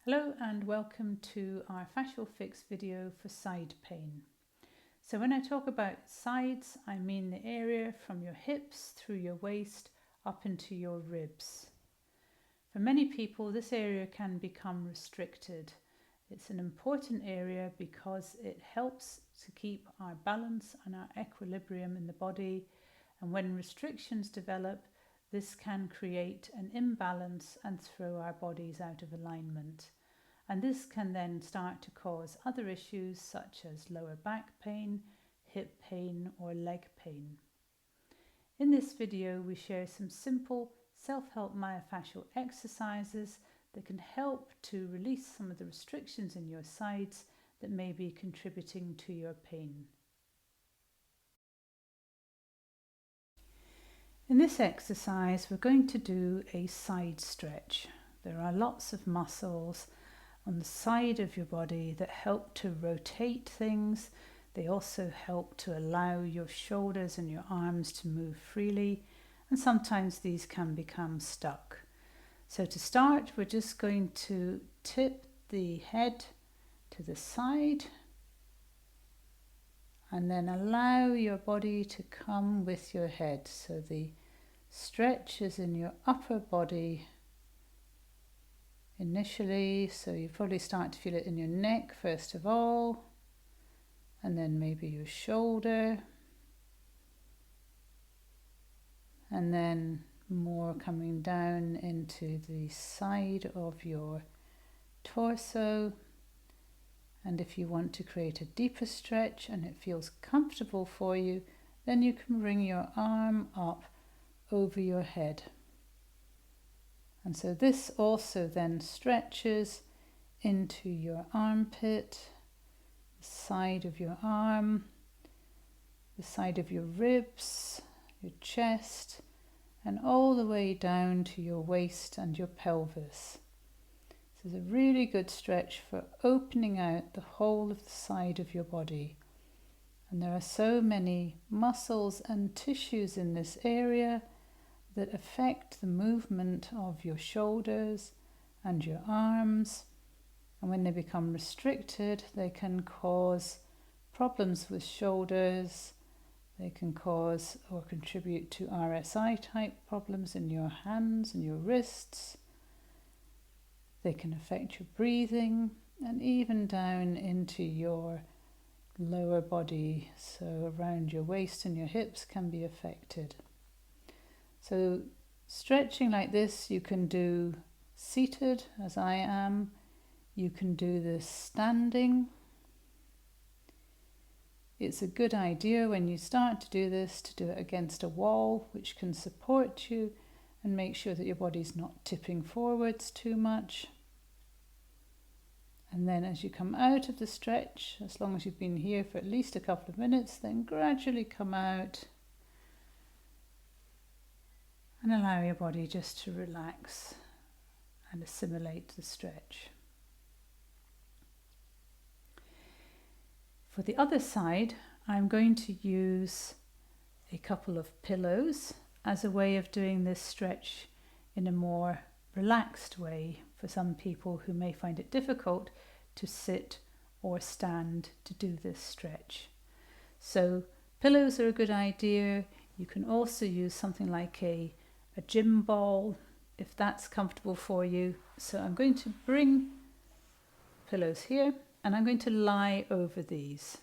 Hello and welcome to our Fascial Fix video for side pain. So when I talk about sides, I mean the area from your hips through your waist up into your ribs. For many people, this area can become restricted. It's an important area because it helps to keep our balance and our equilibrium in the body, and when restrictions develop, this can create an imbalance and throw our bodies out of alignment. And this can then start to cause other issues such as lower back pain, hip pain or leg pain. In this video we share some simple self-help myofascial exercises that can help to release some of the restrictions in your sides that may be contributing to your pain. In this exercise we're going to do a side stretch. There are lots of muscles on the side of your body that help to rotate things. They also help to allow your shoulders and your arms to move freely, and sometimes these can become stuck. So to start, we're just going to tip the head to the side and then allow your body to come with your head. So the stretch is in your upper body initially, so you probably start to feel it in your neck first of all, and then maybe your shoulder, and then more coming down into the side of your torso. And if you want to create a deeper stretch and it feels comfortable for you, then you can bring your arm up over your head. And so this also then stretches into your armpit, the side of your arm, the side of your ribs, your chest, and all the way down to your waist and your pelvis. This is a really good stretch for opening out the whole of the side of your body. And there are so many muscles and tissues in this area that affect the movement of your shoulders and your arms, and when they become restricted they can cause problems with shoulders. They can cause or contribute to RSI type problems in your hands and your wrists. They can affect your breathing and even down into your lower body, so around your waist and your hips can be affected. So stretching like this you can do seated, as I am. You can do this standing. It's a good idea when you start to do this to do it against a wall, which can support you and make sure that your body's not tipping forwards too much. And then as you come out of the stretch, as long as you've been here for at least a couple of minutes, then gradually come out and allow your body just to relax and assimilate the stretch. For the other side, I'm going to use a couple of pillows as a way of doing this stretch in a more relaxed way for some people who may find it difficult to sit or stand to do this stretch. So pillows are a good idea. You can also use something like a gym ball if that's comfortable for you. So I'm going to bring pillows here and I'm going to lie over these.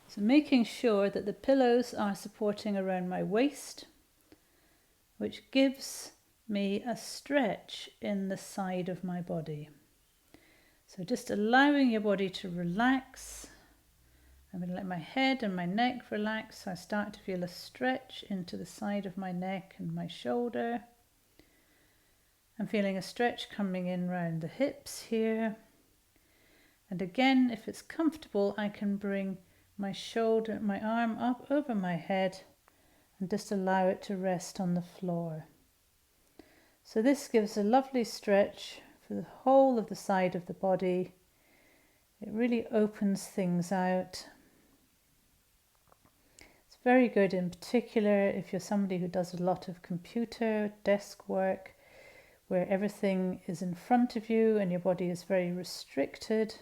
So making sure that the pillows are supporting around my waist, which gives me a stretch in the side of my body. So just allowing your body to relax. I'm going to let my head and my neck relax, so I start to feel a stretch into the side of my neck and my shoulder. I'm feeling a stretch coming in around the hips here. And again, if it's comfortable, I can bring my shoulder, my arm up over my head and just allow it to rest on the floor. So this gives a lovely stretch for the whole of the side of the body. It really opens things out. It's very good in particular if you're somebody who does a lot of computer, desk work, where everything is in front of you and your body is very restricted.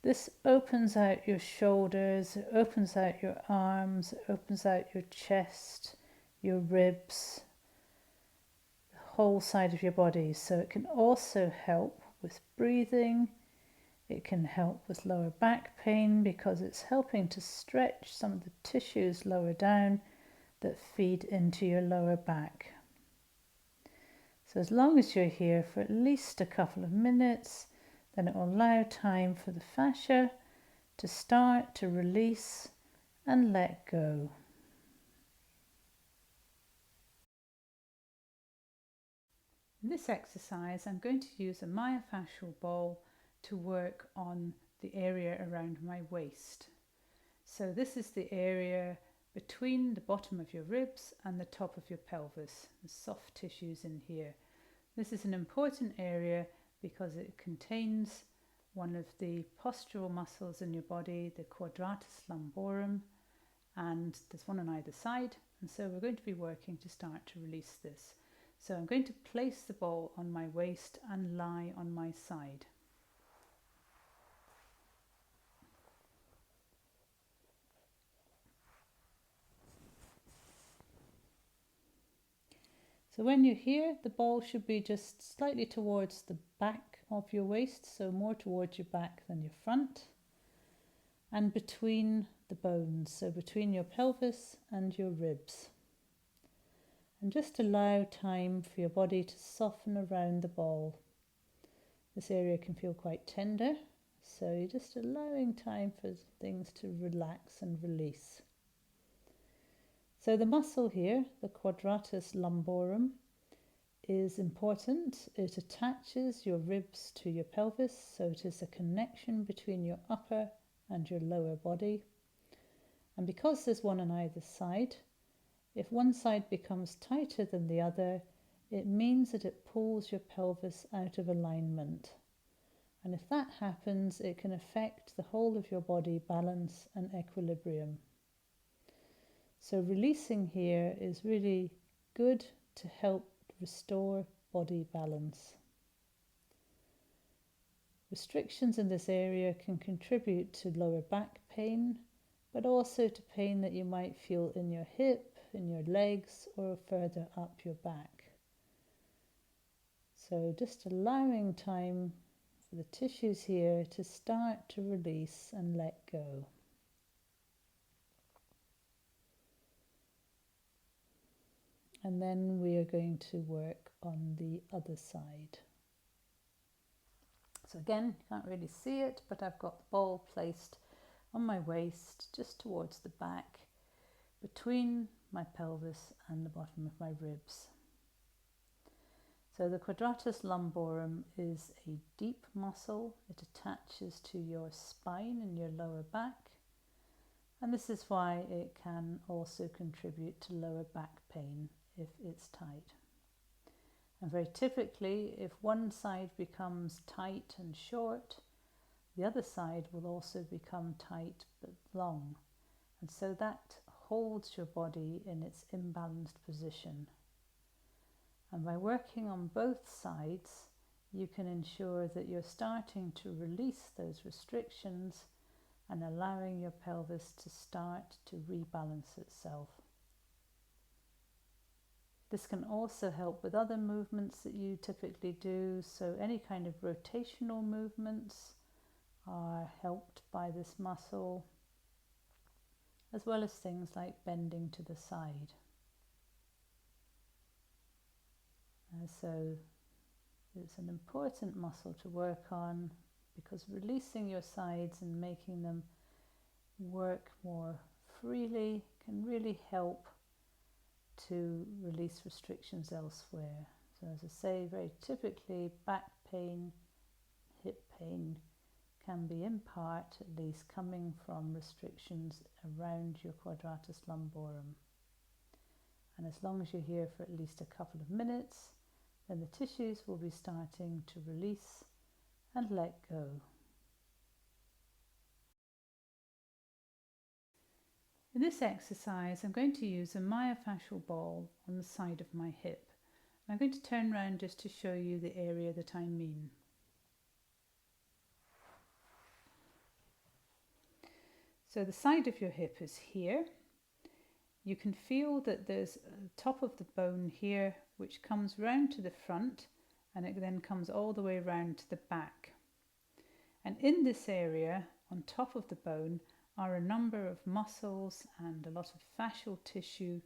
This opens out your shoulders, it opens out your arms, it opens out your chest, your ribs, the whole side of your body. So it can also help with breathing. It can help with lower back pain because it's helping to stretch some of the tissues lower down that feed into your lower back. So as long as you're here for at least a couple of minutes, then it will allow time for the fascia to start to release and let go. In this exercise, I'm going to use a myofascial ball to work on the area around my waist. So this is the area between the bottom of your ribs and the top of your pelvis, the soft tissues in here. This is an important area because it contains one of the postural muscles in your body, the quadratus lumborum, and there's one on either side, and so we're going to be working to start to release this. So I'm going to place the ball on my waist and lie on my side. So when you're here, the ball should be just slightly towards the back of your waist, so more towards your back than your front, and between the bones, so between your pelvis and your ribs. And just allow time for your body to soften around the ball. This area can feel quite tender, so you're just allowing time for things to relax and release. So the muscle here, the quadratus lumborum, is important. It attaches your ribs to your pelvis, so it is a connection between your upper and your lower body. And because there's one on either side, if one side becomes tighter than the other, it means that it pulls your pelvis out of alignment. And if that happens, it can affect the whole of your body balance and equilibrium. So releasing here is really good to help restore body balance. Restrictions in this area can contribute to lower back pain, but also to pain that you might feel in your hip, in your legs, or further up your back. So just allowing time for the tissues here to start to release and let go. And then we are going to work on the other side. So again, you can't really see it, but I've got the ball placed on my waist, just towards the back, between my pelvis and the bottom of my ribs. So the quadratus lumborum is a deep muscle. It attaches to your spine and your lower back, and this is why it can also contribute to lower back pain if it's tight. And very typically, if one side becomes tight and short, the other side will also become tight but long. And so that holds your body in its imbalanced position. And by working on both sides, you can ensure that you're starting to release those restrictions and allowing your pelvis to start to rebalance itself. This can also help with other movements that you typically do, so any kind of rotational movements are helped by this muscle, as well as things like bending to the side. So it's an important muscle to work on, because releasing your sides and making them work more freely can really help to release restrictions elsewhere. So as I say, very typically back pain, hip pain can be in part at least coming from restrictions around your quadratus lumborum. And as long as you're here for at least a couple of minutes, then the tissues will be starting to release and let go. In this exercise, I'm going to use a myofascial ball on the side of my hip. I'm going to turn around just to show you the area that I mean. So the side of your hip is here. You can feel that there's a top of the bone here which comes round to the front, and it then comes all the way round to the back. And in this area, on top of the bone, are a number of muscles and a lot of fascial tissue,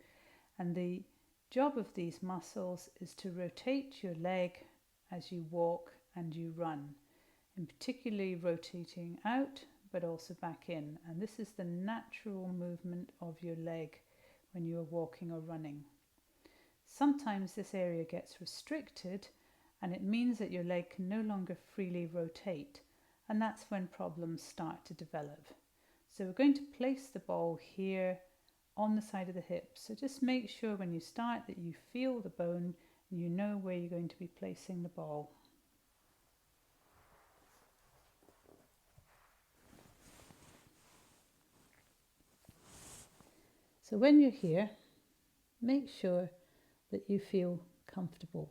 and the job of these muscles is to rotate your leg as you walk and you run, and particularly rotating out but also back in. And this is the natural movement of your leg when you are walking or running. Sometimes this area gets restricted and it means that your leg can no longer freely rotate, and that's when problems start to develop. So we're going to place the ball here on the side of the hip. So just make sure when you start that you feel the bone and you know where you're going to be placing the ball. So when you're here, make sure that you feel comfortable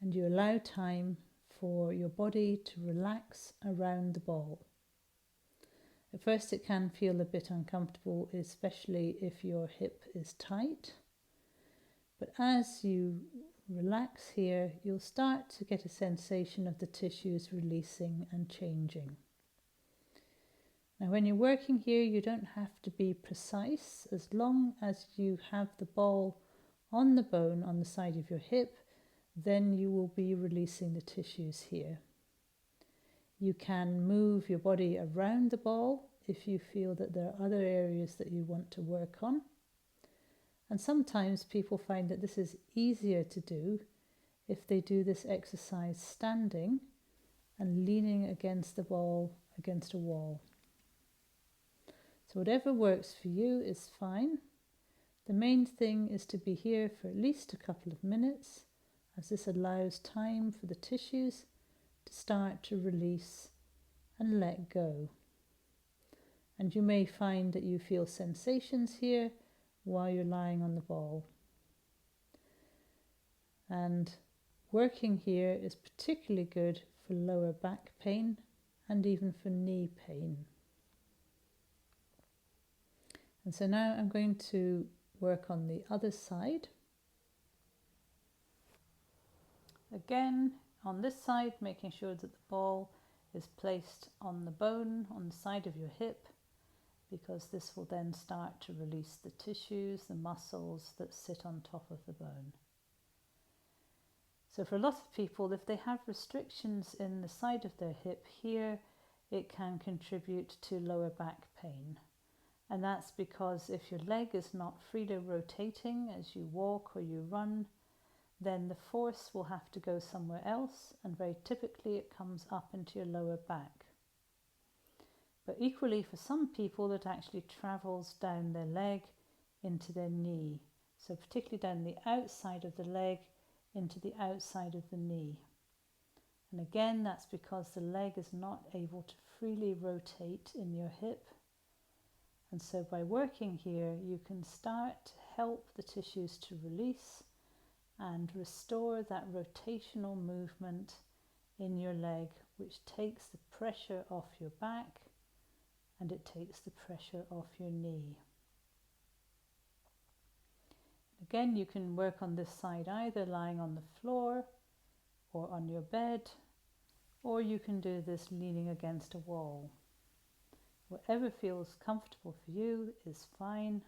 and you allow time for your body to relax around the ball. At first it can feel a bit uncomfortable, especially if your hip is tight. But as you relax here, you'll start to get a sensation of the tissues releasing and changing. Now when you're working here, you don't have to be precise. As long as you have the ball on the bone on the side of your hip, then you will be releasing the tissues here. You can move your body around the ball if you feel that there are other areas that you want to work on. And sometimes people find that this is easier to do if they do this exercise standing and leaning against the ball against a wall. So whatever works for you is fine. The main thing is to be here for at least a couple of minutes, as this allows time for the tissues to start to release and let go. And you may find that you feel sensations here while you're lying on the ball. And working here is particularly good for lower back pain and even for knee pain. And so now I'm going to work on the other side. Again, on this side, making sure that the ball is placed on the bone on the side of your hip, because this will then start to release the tissues, the muscles that sit on top of the bone. So for a lot of people, if they have restrictions in the side of their hip here, it can contribute to lower back pain. And that's because if your leg is not freely rotating as you walk or you run, then the force will have to go somewhere else, and very typically it comes up into your lower back. But equally for some people it actually travels down their leg into their knee. So particularly down the outside of the leg into the outside of the knee. And again, that's because the leg is not able to freely rotate in your hip. And so by working here, you can start to help the tissues to release and restore that rotational movement in your leg, which takes the pressure off your back and it takes the pressure off your knee. Again, you can work on this side either lying on the floor or on your bed, or you can do this leaning against a wall. Whatever feels comfortable for you is fine,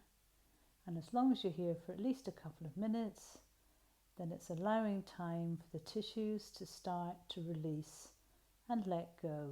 and as long as you're here for at least a couple of minutes, then it's allowing time for the tissues to start to release and let go.